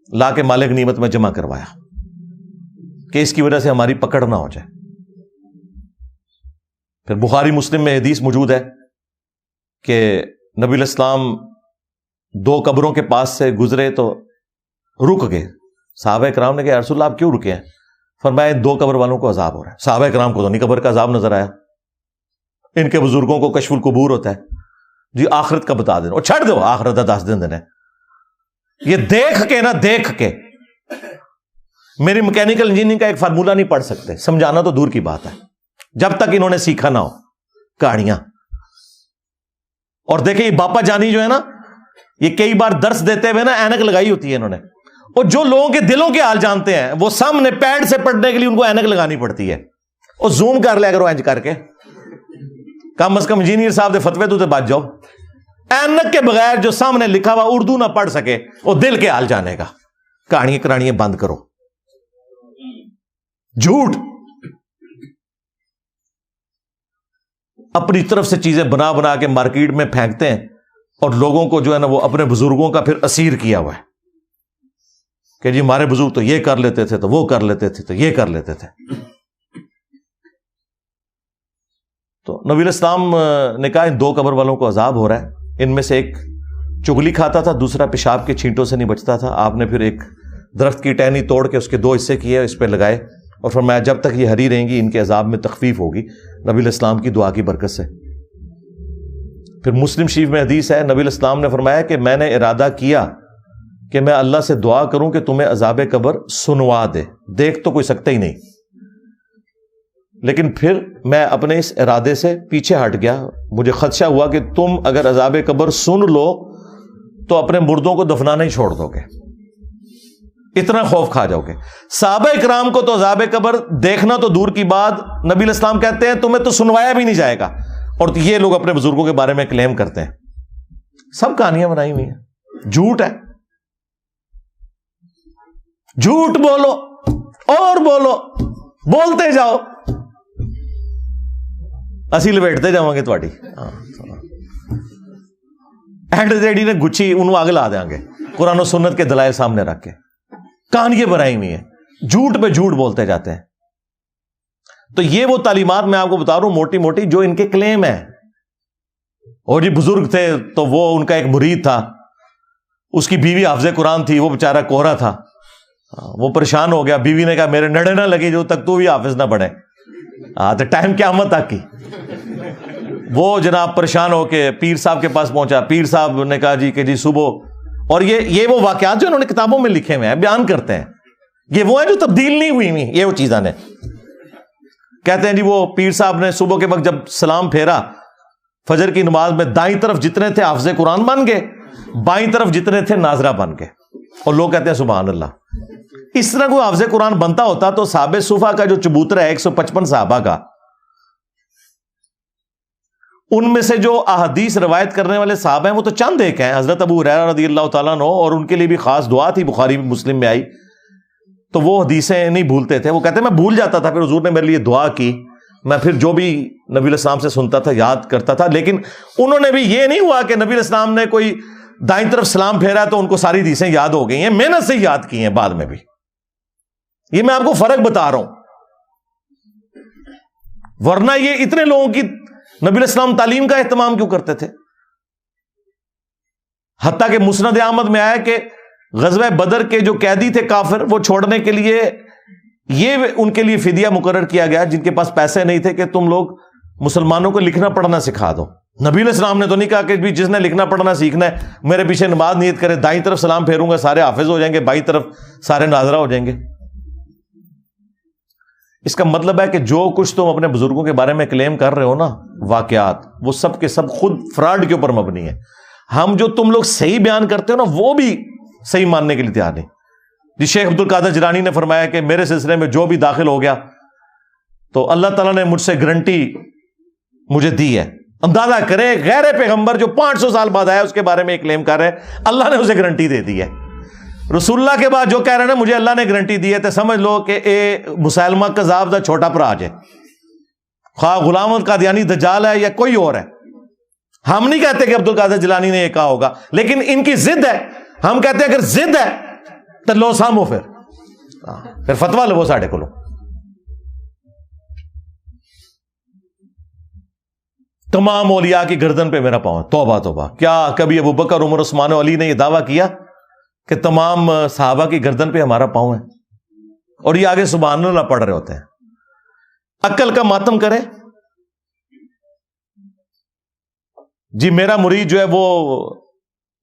لا کے مال غنیمت میں جمع کروایا کہ اس کی وجہ سے ہماری پکڑ نہ ہو جائے. پھر بخاری مسلم میں حدیث موجود ہے کہ نبی علیہ السلام دو قبروں کے پاس سے گزرے تو رک گئے. صحابہ کرام نے کہا یا رسول اللہ آپ کیوں رکے ہیں؟ فرمایا دو قبر والوں کو عذاب ہو رہا ہے. صحابہ کرام کو تو نہیں قبر کا عذاب نظر آیا. ان کے بزرگوں کو کشف القبور ہوتا ہے, جی آخرت کا بتا دینا, اور چھڑ دو آخرت کا 10 دن دینا. یہ دیکھ کے نا, دیکھ کے میری میکینیکل انجینئرنگ کا ایک فارمولہ نہیں پڑھ سکتے, سمجھانا تو دور کی بات ہے, جب تک انہوں نے سیکھا نہ ہو کہانیاں. اور دیکھیں یہ باپا جانی جو ہے نا, یہ کئی بار درس دیتے ہوئے نا اینک لگائی ہوتی ہے انہوں نے, اور جو لوگوں کے دلوں کے حال جانتے ہیں وہ سامنے پیڈ سے پڑھنے کے لیے ان کو اینک لگانی پڑتی ہے. اور زوم کر لیا کرو اینج کر کے, کم از کم انجینئر صاحب دے فتوے تو بچ جاؤ. اینک کے بغیر جو سامنے لکھا ہوا اردو نہ پڑھ سکے وہ دل کے حال جانے گا. کہانیاں کرانیاں بند کرو. جھوٹ اپنی طرف سے چیزیں بنا بنا کے مارکیٹ میں پھینکتے ہیں, اور لوگوں کو جو ہے نا وہ اپنے بزرگوں کا پھر اسیر کیا ہوا ہے کہ جی ہمارے بزرگ تو یہ کر لیتے تھے, تو وہ کر لیتے تھے, تو یہ کر لیتے تھے. تو نبی علیہ السلام نے کہا ان دو قبر والوں کو عذاب ہو رہا ہے. ان میں سے ایک چگلی کھاتا تھا, دوسرا پیشاب کے چھینٹوں سے نہیں بچتا تھا. آپ نے پھر ایک درخت کی ٹہنی توڑ کے اس کے 2 حصے کیے, اس پہ لگائے, اور فرمایا جب تک یہ ہری رہیں گی ان کے عذاب میں تخفیف ہوگی نبی علیہ السلام کی دعا کی برکت سے. پھر مسلم شریف میں حدیث ہے, نبی علیہ السلام نے فرمایا کہ میں نے ارادہ کیا کہ میں اللہ سے دعا کروں کہ تمہیں عذاب قبر سنوا دے. دیکھ تو کوئی سکتا ہی نہیں, لیکن پھر میں اپنے اس ارادے سے پیچھے ہٹ گیا. مجھے خدشہ ہوا کہ تم اگر عذاب قبر سن لو تو اپنے مردوں کو دفنانا ہی چھوڑ دو گے, اتنا خوف کھا جاؤ گے. صحابہ اکرام کو تو عذاب قبر دیکھنا تو دور کی بات, نبی علیہ السلام کہتے ہیں تمہیں تو سنوایا بھی نہیں جائے گا, اور یہ لوگ اپنے بزرگوں کے بارے میں کلیم کرتے ہیں. سب کہانیاں بنائی ہوئی ہیں, جھوٹ ہے. جھوٹ بولو اور بولو, بولتے جاؤ, اسی لپیٹتے جاؤں گے تھوڑی. اینڈ ریڈی نے گچھی انہوں آگے لا دیں گے قرآن و سنت کے دلائل سامنے رکھ کے. کہانیاں بنائی ہوئی ہیں, جھوٹ پہ جھوٹ بولتے جاتے ہیں. تو یہ وہ تعلیمات میں آپ کو بتا رہا ہوں موٹی موٹی جو ان کے کلیم ہیں. اور جی بزرگ تھے تو وہ ان کا ایک مرید تھا, اس کی بیوی حافظ قرآن تھی, وہ بیچارہ کوہرا تھا, وہ پریشان ہو گیا. بیوی نے کہا میرے نڑے نہ لگے جو تک تو بھی حافظ نہ بنے. تو ٹائم قیامت تک کی. وہ جناب پریشان ہو کے پیر صاحب کے پاس پہنچا. پیر صاحب نے کہا جی کہ جی صبح, اور یہ وہ واقعات جو انہوں نے کتابوں میں لکھے ہوئے ہیں, بیان کرتے ہیں, یہ وہ ہیں جو تبدیل نہیں ہوئی ہوئی, یہ وہ چیزاں نے. کہتے ہیں جی وہ پیر صاحب نے صبح کے وقت جب سلام پھیرا فجر کی نماز میں, دائیں طرف جتنے تھے حافظ قرآن بن گئے, بائیں طرف جتنے تھے ناظرہ بن گئے. اور لوگ کہتے ہیں سبحان اللہ. اس طرح کوئی حافظ قرآن بنتا ہوتا تو صحابہ صفا کا جو چبوترا ہے 155 صحابہ کا, ان میں سے جو احادیث روایت کرنے والے صاحب ہیں وہ تو چند ایک ہیں. حضرت ابو ہریرہ رضی اللہ تعالیٰ عنہ، اور ان کے لیے بھی خاص دعا تھی، بخاری مسلم میں آئی. تو وہ حدیثیں نہیں بھولتے تھے. وہ کہتے ہیں میں بھول جاتا تھا، پھر حضور نے میرے لیے دعا کی، میں پھر جو بھی نبی علیہ السلام سے سنتا تھا یاد کرتا تھا. لیکن انہوں نے بھی یہ نہیں ہوا کہ نبی علیہ السلام نے کوئی دائیں طرف سلام پھیرا تو ان کو ساری حدیثیں یاد ہو گئی ہیں، محنت سے یاد کی ہیں بعد میں بھی. یہ میں آپ کو فرق بتا رہا ہوں. ورنہ یہ اتنے لوگوں کی نبی علیہ السلام تعلیم کا اہتمام کیوں کرتے تھے؟ حتیٰ کہ مسند احمد میں آیا کہ غزوہ بدر کے جو قیدی تھے کافر، وہ چھوڑنے کے لیے یہ ان کے لیے فدیہ مقرر کیا گیا جن کے پاس پیسے نہیں تھے کہ تم لوگ مسلمانوں کو لکھنا پڑھنا سکھا دو. نبی علیہ السلام نے تو نہیں کہا کہ بھی جس نے لکھنا پڑھنا سیکھنا ہے میرے پیچھے نماز نیت کرے، دائیں طرف سلام پھیروں گا سارے حافظ ہو جائیں گے، بائیں طرف سارے ناظرہ ہو جائیں گے. اس کا مطلب ہے کہ جو کچھ تم اپنے بزرگوں کے بارے میں کلیم کر رہے ہو نا، واقعات، وہ سب کے سب خود فراڈ کے اوپر مبنی ہے. ہم جو تم لوگ صحیح بیان کرتے ہو نا وہ بھی صحیح ماننے کے لیے تیار نہیں. جی شیخ عبد القادر جیلانی نے فرمایا کہ میرے سلسلے میں جو بھی داخل ہو گیا تو اللہ تعالیٰ نے مجھ سے گارنٹی مجھے دی ہے. اندازہ کرے غیر پیغمبر جو 500 سال بعد آیا اس کے بارے میں ایک کلیم کر رہے ہیں، اللہ نے اسے گارنٹی دے دی ہے. رسول اللہ کے بعد جو کہہ رہے ہیں مجھے اللہ نے گارنٹی دی ہے، تو سمجھ لو کہ اے مسلمہ کذاب دا چھوٹا پراج ہے، خواہ غلام احمد قادیانی دجال ہے یا کوئی اور ہے. ہم نہیں کہتے کہ عبد القادر جیلانی نے یہ کہا ہوگا، لیکن ان کی ضد ہے. ہم کہتے ہیں اگر ضد ہے تو لو سامو، پھر فتوا لو ساڑھے کو. تمام اولیاء کی گردن پہ میرا پاؤں. توبہ توبہ، کیا کبھی ابو بکر، عمر، عثمان و علی نے یہ دعویٰ کیا کہ تمام صحابہ کی گردن پہ ہمارا پاؤں ہے؟ اور یہ آگے سبحان اللہ پڑھ رہے ہوتے ہیں. عقل کا ماتم کرے. جی میرا مرید جو ہے وہ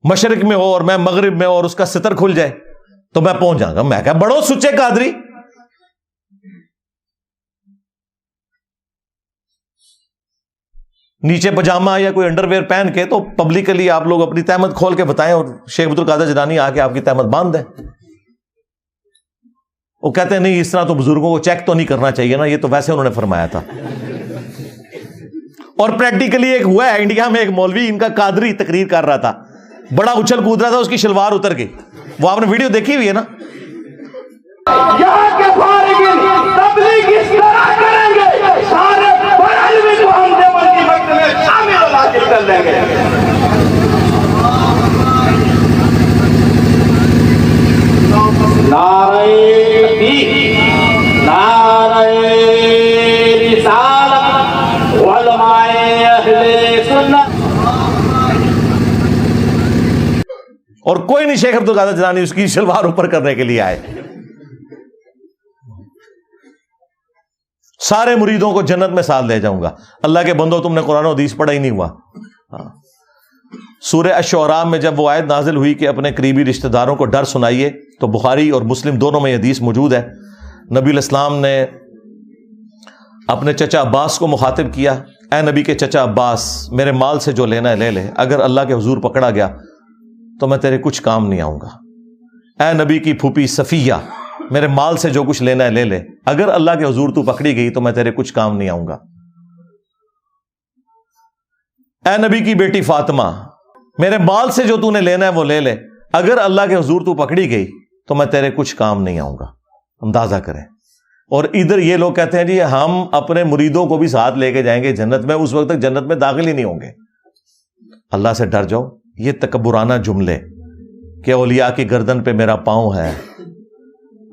مشرق میں ہو اور میں مغرب میں ہو اور اس کا ستر کھل جائے تو میں پہنچ جاؤں گا. میں کہا بڑو سچے قادری. نیچے پجامہ یا کوئی انڈر ویئر پہن کے تو پبلکلی آپ لوگ اپنی تہمت کھول کے بتائیں اور شیخ عبد القادر جیلانی آ کے آپ کی تہمت باندھ دیں. وہ کہتے ہیں نہیں اس طرح تو بزرگوں کو چیک تو نہیں کرنا چاہیے نا، یہ تو ویسے انہوں نے فرمایا تھا. اور پریکٹیکلی ایک ہوا ہے انڈیا میں، ایک مولوی ان کا قادری تقریر کر رہا تھا، بڑا اچھل کود رہا تھا، اس کی شلوار اتر گئی. وہ آپ نے ویڈیو دیکھی ہوئی ہے نا؟ یہاں کے فارغین تبلیغ اس طرح کریں گے، سارے علم کو ہم دیوبند کی مکتب میں شامل اور حاصل کر لیں گے. نعرہ تکبیر، نعرہ رسالت، علماء اہل سنت. اور کوئی نہیں شیخ عبد القادر جیلانی اس کی شلوار اوپر کرنے کے لیے آئے. سارے مریدوں کو جنت میں ساتھ لے جاؤں گا. اللہ کے بندو تم نے قرآن و حدیث پڑھا ہی نہیں ہوا. سورہ الشعراء میں جب وہ آیت نازل ہوئی کہ اپنے قریبی رشتہ داروں کو ڈر سنائیے، تو بخاری اور مسلم دونوں میں یہ حدیث موجود ہے. نبی علیہ السلام نے اپنے چچا عباس کو مخاطب کیا، اے نبی کے چچا عباس، میرے مال سے جو لینا ہے لے لے، اگر اللہ کے حضور پکڑا گیا تو میں تیرے کچھ کام نہیں آؤں گا. اے نبی کی پھوپھی صفیہ، میرے مال سے جو کچھ لینا ہے لے لے، اگر اللہ کے حضور تو پکڑی گئی تو میں تیرے کچھ کام نہیں آؤں گا. اے نبی کی بیٹی فاطمہ، میرے مال سے جو تو نے لینا ہے وہ لے لے، اگر اللہ کے حضور تو پکڑی گئی تو میں تیرے کچھ کام نہیں آؤں گا. اندازہ کریں. اور ادھر یہ لوگ کہتے ہیں جی ہم اپنے مریدوں کو بھی ساتھ لے کے جائیں گے جنت میں، اس وقت تک جنت میں داخل ہی نہیں ہوں گے. اللہ سے ڈر جاؤ. یہ تکبرانہ جملے کہ اولیاء کی گردن پہ میرا پاؤں ہے.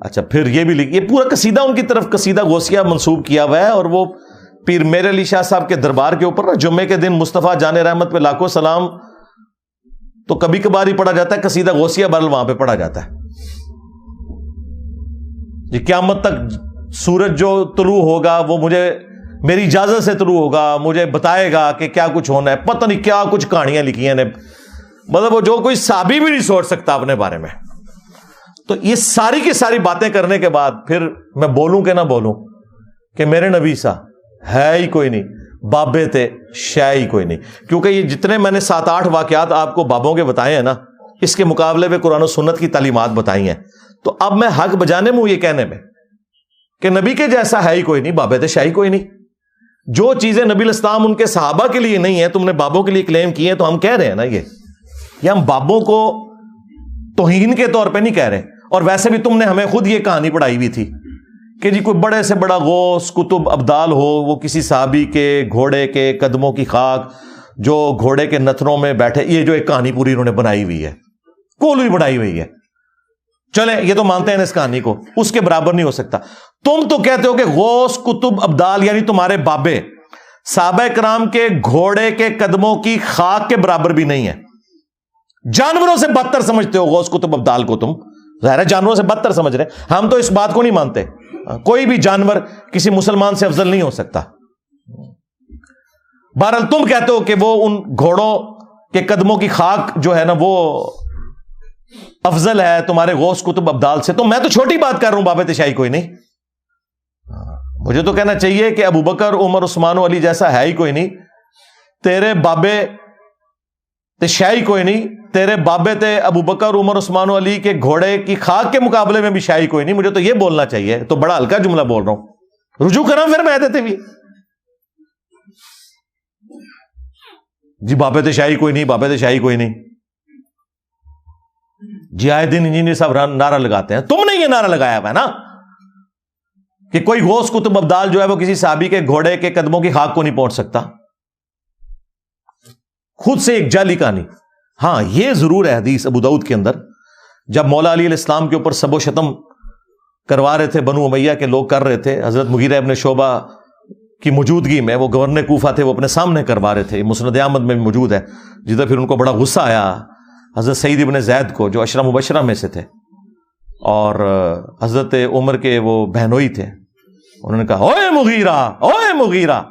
اچھا پھر یہ بھی یہ پورا قصیدہ ان کی طرف قصیدہ غوثیہ منسوب کیا ہوا ہے. اور وہ پیر میر علی شاہ صاحب کے دربار کے اوپر نا جمعے کے دن مصطفیٰ جان رحمت پہ لاکھوں سلام تو کبھی کبھار ہی پڑھا جاتا ہے، قصیدہ غوثیہ برل وہاں پہ پڑھا جاتا ہے. یہ قیامت تک سورج جو طلوع ہوگا وہ مجھے میری اجازت سے طلوع ہوگا، مجھے بتائے گا کہ کیا کچھ ہونا ہے. پتہ نہیں کیا کچھ کہانیاں لکھی ہیں نے، مطلب وہ جو کوئی صحابی بھی نہیں سوچ سکتا اپنے بارے میں. تو یہ ساری کی ساری باتیں کرنے کے بعد پھر میں بولوں کہ نہ بولوں کہ میرے نبی سا ہے ہی کوئی نہیں، بابے تھے شے ہی کوئی نہیں. کیونکہ یہ جتنے میں نے 7-8 واقعات آپ کو بابوں کے بتائے ہیں نا، اس کے مقابلے میں قرآن و سنت کی تعلیمات بتائی ہیں. تو اب میں حق بجانے میں ہوں یہ کہنے میں کہ نبی کے جیسا ہے ہی کوئی نہیں، بابے تھے شے ہی کوئی نہیں. جو چیزیں نبی الاسلام ان کے صحابہ کے لیے نہیں ہیں تم نے بابوں کے لیے کلیم کی ہیں. تو ہم کہہ رہے ہیں نا یہ ہم بابوں کو توہین کے طور پہ نہیں کہہ رہے. اور ویسے بھی تم نے ہمیں خود یہ کہانی پڑھائی ہوئی تھی کہ جی کوئی بڑے سے بڑا غوث کتب ابدال ہو, وہ کسی صحابی کے گھوڑے کے قدموں کی خاک جو گھوڑے کے نتنوں میں بیٹھے, یہ جو ایک کہانی پوری انہوں نے بنائی ہوئی ہے, کولوئی بنائی ہوئی ہے. چلیں یہ تو مانتے ہیں اس کہانی کو, اس کے برابر نہیں ہو سکتا. تم تو کہتے ہو کہ غوث کتب ابدال یعنی تمہارے بابے صحابہ کرام کے گھوڑے کے قدموں کی خاک کے برابر بھی نہیں ہے. جانوروں سے بدتر سمجھتے ہو غوث کتب ابدال کو, تم ظاہر ہے جانوروں سے بدتر سمجھ رہے. ہم تو اس بات کو نہیں مانتے. کوئی بھی جانور کسی مسلمان سے افضل نہیں ہو سکتا. بہرحال تم کہتے ہو کہ وہ ان گھوڑوں کے قدموں کی خاک جو ہے نا وہ افضل ہے تمہارے غوث کتب ابدال سے. تو میں تو چھوٹی بات کر رہا ہوں, بابے تشیعی کوئی نہیں. مجھے تو کہنا چاہیے کہ ابو بکر عمر عثمان و علی جیسا ہے ہی کوئی نہیں. تیرے بابے تشیعی کوئی نہیں. تیرے بابے تھے ابو بکر عمر عثمان و علی کے گھوڑے کی خاک کے مقابلے میں بھی شیعی کوئی نہیں. مجھے تو یہ بولنا چاہیے. تو بڑا ہلکا جملہ بول رہا ہوں, رجوع کرا پھر میں دیتے بھی جی بابے تشیعی کوئی نہیں, بابے تشیعی کوئی نہیں. جی آئے دن انجینئر صاحب نعرہ لگاتے ہیں. تم نے یہ نعرہ لگایا ہوا ہے نا کہ کوئی غوث کتب ابدال جو ہے وہ کسی صحابی کے گھوڑے کے قدموں کی خاک کو نہیں پہنچ سکتا. خود سے ایک جعلی کہانی. ہاں یہ ضرور ہے حدیث ابو داؤد کے اندر, جب مولا علی علیہ السلام کے اوپر سب و شتم کروا رہے تھے بنو امیہ کے لوگ کر رہے تھے, حضرت مغیرہ ابن شعبہ کی موجودگی میں, وہ گورنر کوفہ تھے, وہ اپنے سامنے کروا رہے تھے. مسند احمد میں بھی موجود ہے, جدھر پھر ان کو بڑا غصہ آیا حضرت سعید ابن زید کو جو عشرہ مبشرہ میں سے تھے اور حضرت عمر کے وہ بہنوئی تھے. انہوں نے کہا اوے مغیرہ, اوے مغیرہ.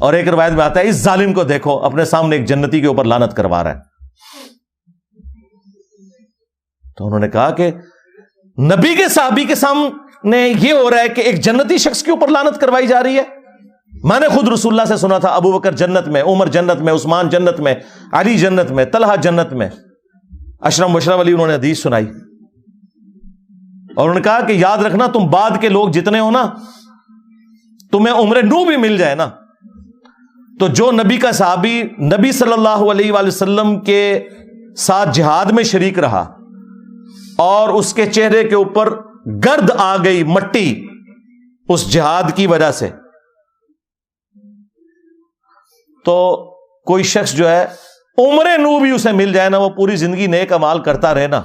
اور ایک روایت میں آتا ہے اس ظالم کو دیکھو اپنے سامنے ایک جنتی کے اوپر لعنت کروا رہا ہے. تو انہوں نے کہا کہ نبی کے صحابی کے سامنے یہ ہو رہا ہے کہ ایک جنتی شخص کے اوپر لعنت کروائی جا رہی ہے. میں نے خود رسول اللہ سے سنا تھا ابو بکر جنت میں, عمر جنت میں, عثمان جنت میں, علی جنت میں, طلحہ جنت میں. عشرہ مبشرہ والی انہوں نے حدیث سنائی اور انہوں نے کہا کہ یاد رکھنا تم بعد کے لوگ جتنے ہو نا, تمہیں عمر نو بھی مل جائے نا, تو جو نبی کا صحابی نبی صلی اللہ علیہ وآلہ وسلم کے ساتھ جہاد میں شریک رہا اور اس کے چہرے کے اوپر گرد آ گئی, مٹی, اس جہاد کی وجہ سے, تو کوئی شخص جو ہے عمر نو بھی اسے مل جائے نا, وہ پوری زندگی نیک اعمال کرتا رہے نا,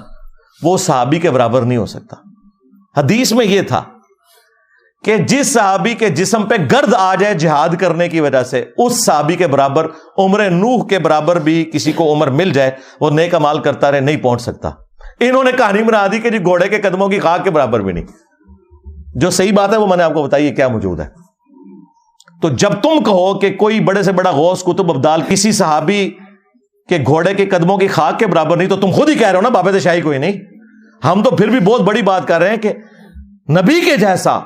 وہ صحابی کے برابر نہیں ہو سکتا. حدیث میں یہ تھا کہ جس صحابی کے جسم پہ گرد آ جائے جہاد کرنے کی وجہ سے, اس صحابی کے برابر, عمر نوح کے برابر بھی کسی کو عمر مل جائے, وہ نیک اعمال کرتا رہے, نہیں پہنچ سکتا. انہوں نے کہانی بنا دی کہ جی گھوڑے کے قدموں کی خاک کے برابر بھی نہیں. جو صحیح بات ہے وہ میں نے آپ کو بتائی کیا موجود ہے. تو جب تم کہو کہ کوئی بڑے سے بڑا غوث کتب ابدال کسی صحابی کے گھوڑے کے قدموں کی خاک کے برابر نہیں, تو تم خود ہی کہہ رہے ہو نا بابے تشیعی کوئی نہیں. ہم تو پھر بھی بہت بڑی بات کر رہے ہیں کہ نبی کے جیسا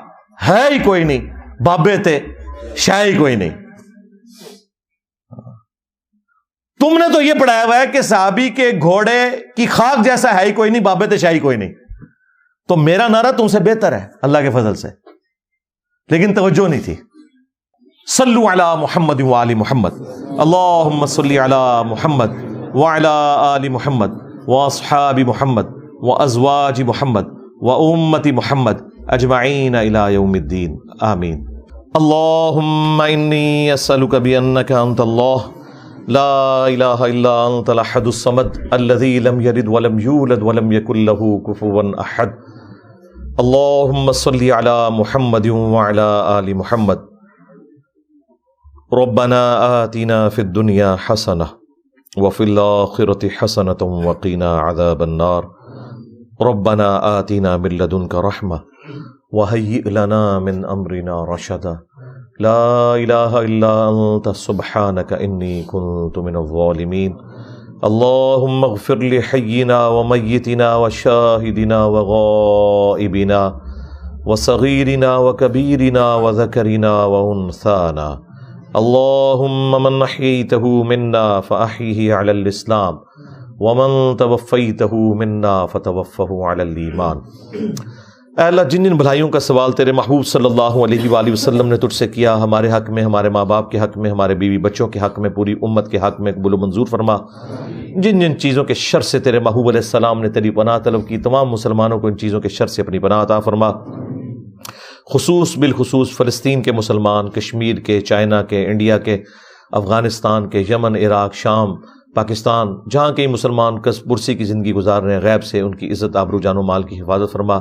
ہے ہی کوئی نہیں, بابے تھے شیعی کوئی نہیں. تم نے تو یہ پڑھایا ہوا ہے کہ صحابی کے گھوڑے کی خاک جیسا ہے ہی کوئی نہیں, بابے تشیعی کوئی نہیں. تو میرا نعرہ تم سے بہتر ہے اللہ کے فضل سے, لیکن توجہ نہیں تھی. صلو علی محمد وآل محمد, اللہم صلی علی محمد وعلی آل محمد واصحاب محمد وازواج محمد وامت محمد اجمعین الی یوم الدین, آمین. اللہم انی اسألک بانک انت اللہ لا الہ الا انت الاحد الصمد الذی لم یلد ولم یولد ولم یکن له کفوا احد. اللہم صلی علی محمد وعلی آل محمد. ربنا آتنا فی الدنیا حسنہ وفی الآخرة حسنة وقنا عذاب النار. ربنا آتنا من لدنک رحمہ وہیئ لنا من امرنا رشدا. لا الہ الا انت سبحانک انی کنت من الظالمین. اللہم اغفر لحینا ومیتنا وشاہدنا وغائبنا وصغیرنا وکبیرنا وذکرنا وانثانا. اللہم من احییتہ منا فاحیہ علی الاسلام ومن توفیتہ منا فتوفہ علی الایمان. اے اللہ جن جن بھلائیوں کا سوال تیرے محبوب صلی اللہ علیہ وآلہ وسلم نے تجھ سے کیا، ہمارے حق میں، ہمارے ماں باپ کے حق میں، ہمارے بیوی بچوں کے حق میں، پوری امت کے حق میں قبول و منظور فرما۔ جن جن چیزوں کے شر سے تیرے محبوب علیہ السلام نے تیری پناہ طلب کی، تمام مسلمانوں کو ان چیزوں کے شر سے اپنی پناہ عطا فرما۔ بالخصوص فلسطین کے مسلمان، کشمیر کے، چائنا کے، انڈیا کے، افغانستان کے، یمن، عراق، شام، پاکستان، جہاں کئی مسلمان کسب پرسی کی زندگی گزار رہے ہیں، غیب سے ان کی عزت، آبرو، جان و مال کی حفاظت فرما۔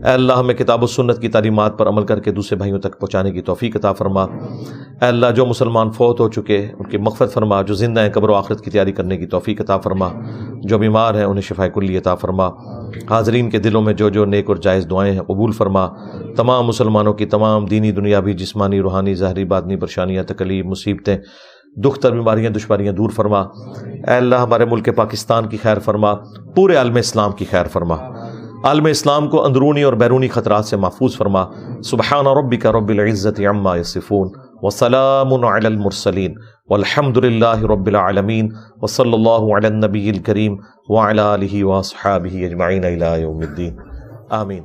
اے اللہ ہمیں کتاب و سنت کی تعلیمات پر عمل کر کے دوسرے بھائیوں تک پہنچانے کی توفیق عطا فرما۔ اے اللہ جو مسلمان فوت ہو چکے ان کی مغفرت فرما، جو زندہ ہیں قبر و آخرت کی تیاری کرنے کی توفیق عطا فرما، جو بیمار ہیں انہیں شفاء کلی عطا فرما۔ حاضرین کے دلوں میں جو جو نیک اور جائز دعائیں ہیں قبول فرما۔ تمام مسلمانوں کی تمام دینی، دنیاوی، جسمانی، روحانی، ظاہری، باطنی پریشانیاں، تکلیف، مصیبتیں، دکھ تر، بیماریاں، دشواریاں دور فرما۔ اے اللہ ہمارے ملک پاکستان کی خیر فرما، پورے عالم اسلام کی خیر فرما، عالم اسلام کو اندرونی اور بیرونی خطرات سے محفوظ فرما۔ سبحان ربک رب العزت عما یصفون وسلام علی المرسلین والحمد للہ رب العالمین وصلی اللہ علی النبی الکریم وعلی آلہ واصحابہ اجمعین الی یوم الدین، آمین۔